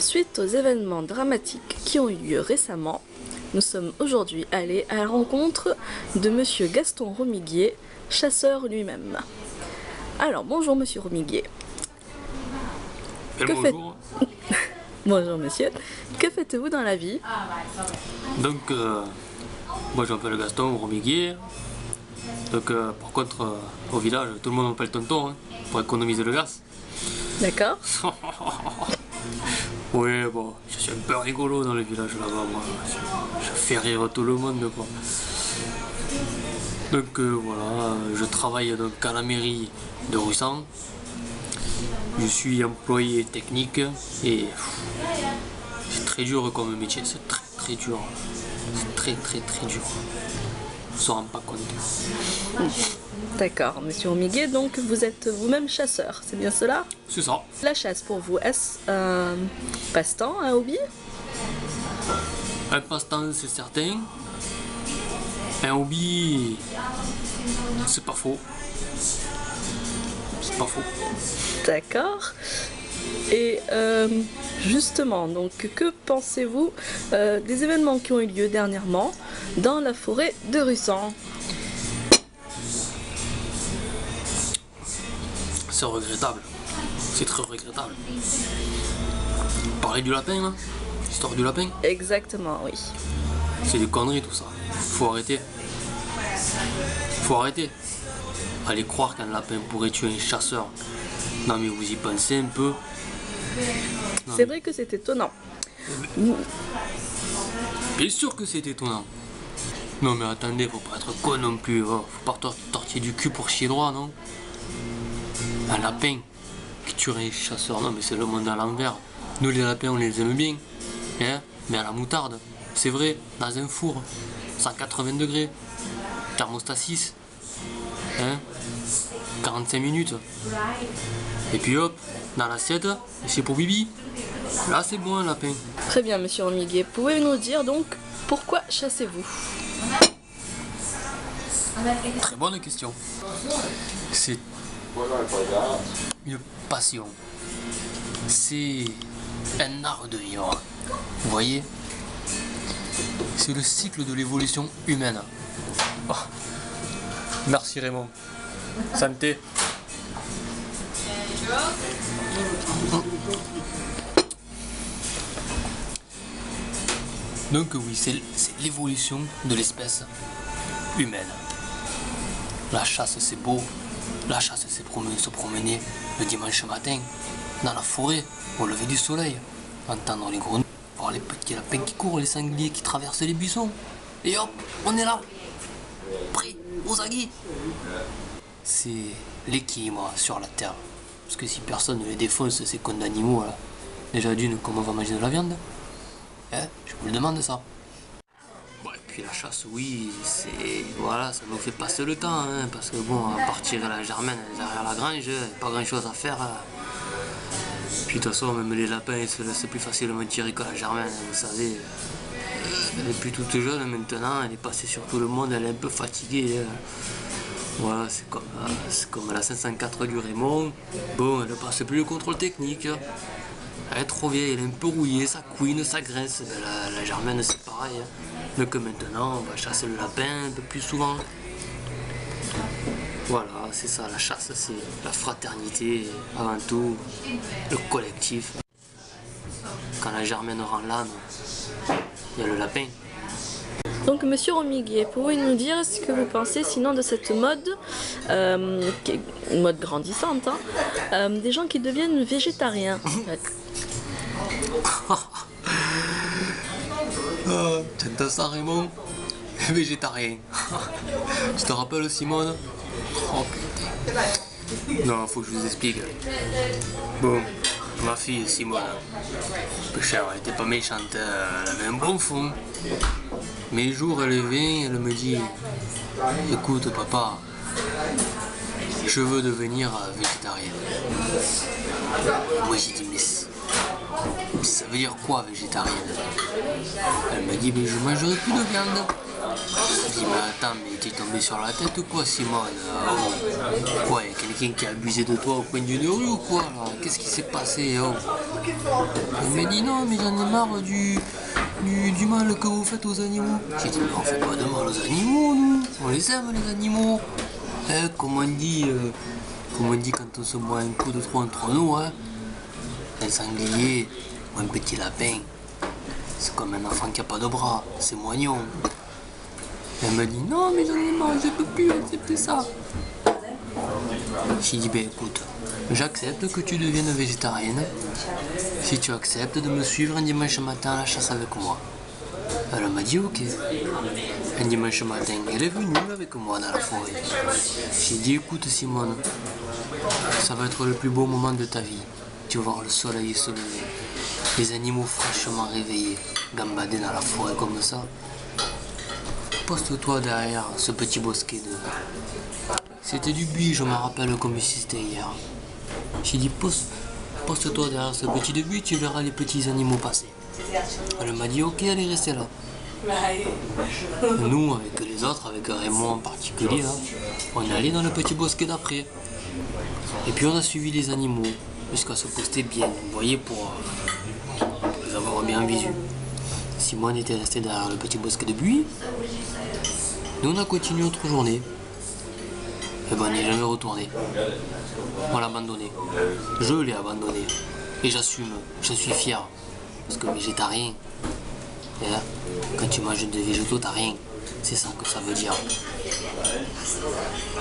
Suite aux événements dramatiques qui ont eu lieu récemment, nous sommes aujourd'hui allés à la rencontre de Monsieur Gaston Romiguier, chasseur lui-même. Alors, bonjour Monsieur Romiguier. Bonjour. Bonjour monsieur. Que faites-vous dans la vie? Donc, moi je m'appelle Gaston Romiguier. Donc, par contre, au village, tout le monde m'appelle tonton, hein, pour économiser le gaz. D'accord. Oui, bon, je suis un peu rigolo dans le village là-bas, moi. Je fais rire tout le monde, quoi. Donc, voilà, je travaille donc à la mairie de Russan. Je suis employé technique et c'est très dur comme métier, c'est très dur. C'est très dur. On s'en rend pas compte. D'accord, Monsieur Romiguier, donc vous êtes vous-même chasseur, c'est bien cela? C'est ça. La chasse pour vous, est-ce un passe-temps, un hobby? Un passe-temps, c'est certain. Un hobby, c'est pas faux. C'est pas faux. D'accord. Et justement, donc que pensez-vous des événements qui ont eu lieu dernièrement dans la forêt de Russan? C'est regrettable. C'est très regrettable. Parler du lapin, là, l'histoire du lapin. Exactement, oui. C'est des conneries tout ça. Faut arrêter. Faut arrêter. Allez croire qu'un lapin pourrait tuer un chasseur. Non mais vous y pensez un peu. C'est vrai que c'est étonnant. Bien sûr que c'est étonnant. Non mais attendez, faut pas être con non plus. Faut pas tortiller du cul pour chier droit, non? Un lapin qui tuerait un chasseur, non mais c'est le monde à l'envers. Nous les lapins on les aime bien, hein, mais à la moutarde. C'est vrai, dans un four, 180 degrés, thermostat 6, hein, 45 minutes. Et puis hop, dans l'assiette, et c'est pour Bibi. Là c'est bon un lapin. Très bien, Monsieur Romiguier. Pouvez-vous nous dire donc pourquoi chassez-vous? Très bonne question. C'est une passion. C'est un art de vivre. Vous voyez? C'est le cycle de l'évolution humaine. Oh. Merci Raymond. Santé. Donc oui, c'est l'évolution de l'espèce humaine. La chasse c'est beau, la chasse c'est se promener le dimanche matin dans la forêt au lever du soleil, entendre les grenouilles, voir les petits lapins qui courent, les sangliers qui traversent les buissons. Et hop, on est là, prêt aux aguets. C'est l'équilibre sur la terre. Parce que si personne ne les défonce, ces cons d'animaux là, déjà d'une, comment on va manger de la viande? Hein? Je vous le demande ça. Bon, et puis la chasse, oui, c'est. Voilà, ça nous fait passer le temps, hein, parce que bon, à partir à la germaine derrière la grange, pas grand chose à faire. Puis de toute façon, même les lapins, c'est plus facilement tiré que la germaine, vous savez. Elle est plus toute jeune maintenant, elle est passée sur tout le monde, elle est un peu fatiguée. Voilà, c'est comme la 504 du Raymond. Bon, elle ne passe plus le contrôle technique. Elle est trop vieille, elle est un peu rouillée, ça couine, ça graisse. La germaine, c'est pareil. Donc maintenant, on va chasser le lapin un peu plus souvent. Voilà, c'est ça, la chasse, c'est la fraternité, avant tout, le collectif. Quand la germaine rend l'âme, il y a le lapin. Donc Monsieur Romiguier, pouvez-vous nous dire ce que vous pensez sinon de cette mode, qui est une mode grandissante, hein, des gens qui deviennent végétariens? T'entends ça Raymond? Végétarien. Tu te rappelles Simone? Oh putain. Non, faut que je vous explique. Bon, ma fille Simone, peu cher, elle était pas méchante, elle avait un bon fond. Mais un jour elle vient, elle me dit, écoute papa, je veux devenir végétarienne. Moi j'ai dit, mais ça veut dire quoi végétarienne? Elle me dit, mais je mangerai plus de viande. Je dis, mais attends, mais t'es tombé sur la tête ou quoi, Simone? Quoi, y'a quelqu'un qui a abusé de toi au coin d'une rue ou quoi, là? Qu'est-ce qui s'est passé, oh? Elle m'a dit, non, mais j'en ai marre du mal que vous faites aux animaux. J'ai dit, mais on fait pas de mal aux animaux, nous. On les aime, les animaux. Comme on dit quand on se boit un coup de trop entre nous, hein. Un sanglier ou un petit lapin, c'est comme un enfant qui a pas de bras, c'est moignon. Elle me dit, non, mais j'en ai marre, je peux plus accepter ça. J'ai dit, ben écoute, j'accepte que tu deviennes végétarienne si tu acceptes de me suivre un dimanche matin à la chasse avec moi. Elle m'a dit ok. Un dimanche matin, elle est venue avec moi dans la forêt. J'ai dit écoute Simone, ça va être le plus beau moment de ta vie. Tu vas voir le soleil se lever, les animaux fraîchement réveillés, gambader dans la forêt comme ça. Poste-toi derrière ce petit bosquet de... C'était du buis, je me rappelle comme si c'était hier. J'ai dit poste-toi derrière ce petit buis, tu verras les petits animaux passer. Elle m'a dit ok, elle est restée là. Nous, avec les autres, avec Raymond en particulier, hein, on est allé dans le petit bosquet d'après. Et puis on a suivi les animaux jusqu'à se poster bien, vous voyez, pour les avoir bien visu. Simone était restée derrière le petit bosquet de buis. Nous on a continué notre journée. Et ben on n'y est jamais retourné. On l'a abandonné. Je l'ai abandonné. Et j'assume, je suis fier. Parce que végétarien, quand tu manges des végétaux, t'as rien. C'est ça que ça veut dire.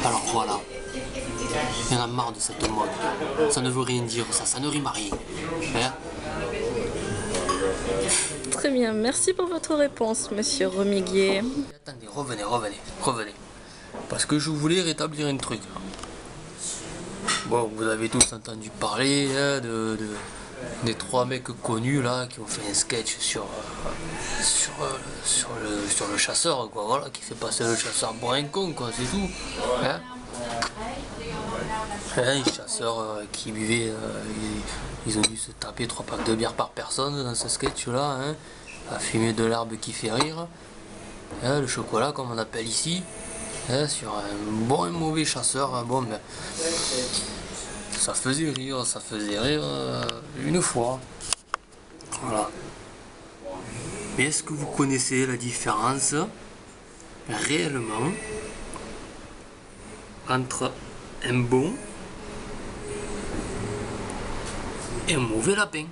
Alors voilà. Il y en a marre de cette mode. Ça ne veut rien dire, ça ne rime à rien. Très bien, merci pour votre réponse, monsieur Remiguier. Attendez, revenez. Parce que je voulais rétablir un truc. Bon, vous avez tous entendu parler des trois mecs connus là qui ont fait un sketch sur le chasseur, quoi, voilà, qui fait passer le chasseur pour un con, quoi, c'est tout. Un chasseur qui buvait, ils ont dû se taper 3 packs de bière par personne dans ce sketch là, hein, à fumer de l'herbe qui fait rire, le chocolat comme on appelle ici, sur un bon et mauvais chasseur, bon ben. Ça faisait rire une fois. Voilà. Mais est-ce que vous connaissez la différence réellement entre un bon et un mauvais lapin?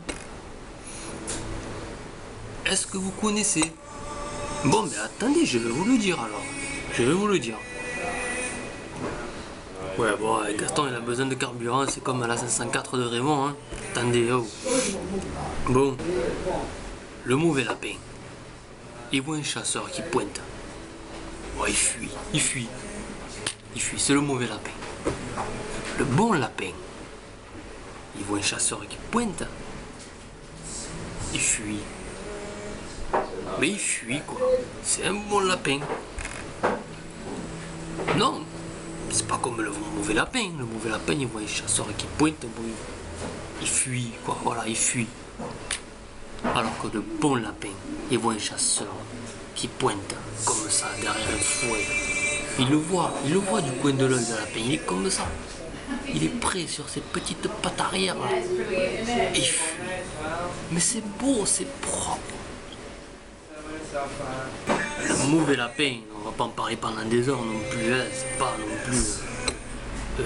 Est-ce que vous connaissez? Bon, mais attendez, je vais vous le dire alors. Je vais vous le dire. Ouais, bon, Gaston il a besoin de carburant, c'est comme à la 504 de Raymond, hein. Attendez, oh. Bon, le mauvais lapin, il voit un chasseur qui pointe. Oh, il fuit, c'est le mauvais lapin. Le bon lapin, il voit un chasseur qui pointe. Il fuit. Mais il fuit, quoi. C'est un bon lapin. Non. C'est pas comme le mauvais lapin. Le mauvais lapin, il voit un chasseur qui pointe, bon, il fuit, quoi, voilà, il fuit. Alors que le bon lapin, il voit un chasseur qui pointe, comme ça, derrière un fouet. Il le voit du coin de l'œil de lapin, il est comme ça. Il est prêt sur ses petites pattes arrière, là. Et il fuit. Mais c'est beau, c'est propre. Le mauvais lapin, on va pas en parler pendant des heures non plus, hein, c'est pas non plus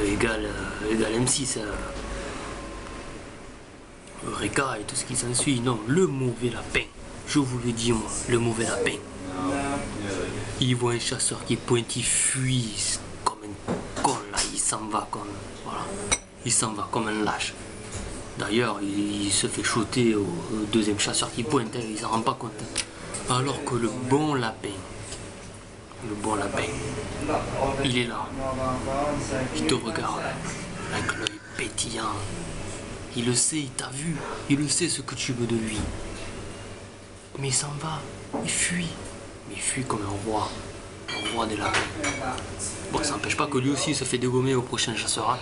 égal M6, Eureka et tout ce qui s'ensuit. Non, le mauvais lapin, je vous le dis moi, le mauvais lapin, il voit un chasseur qui pointe, il fuit comme un con là, il s'en va comme, voilà, il s'en va comme un lâche. D'ailleurs, il se fait shooter au deuxième chasseur qui pointe, hein, il s'en rend pas compte. Alors que le bon lapin, il est là, il te regarde avec l'œil pétillant, il le sait, il t'a vu, il le sait ce que tu veux de lui, mais il s'en va, il fuit, mais il fuit comme un roi des lapins. Bon, ça n'empêche pas que lui aussi se fait dégommer au prochain chasseur, hein.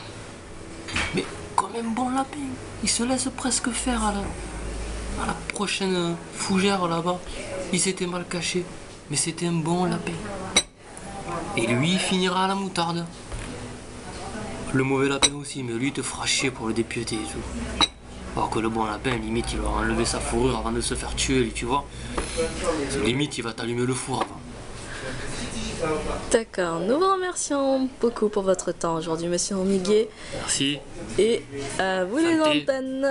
Mais comme un bon lapin, il se laisse presque faire à la prochaine fougère là-bas. Il s'était mal caché. mais c'était un bon lapin. Et lui, il finira à la moutarde. Le mauvais lapin aussi, mais lui, il te fera chier pour le dépiéter et tout. Alors que le bon lapin, limite, il va enlever sa fourrure avant de se faire tuer, lui, tu vois. Limite, il va t'allumer le four avant. D'accord, nous vous remercions beaucoup pour votre temps aujourd'hui, monsieur Romiguier. Merci. Et à vous les Santé. antennes.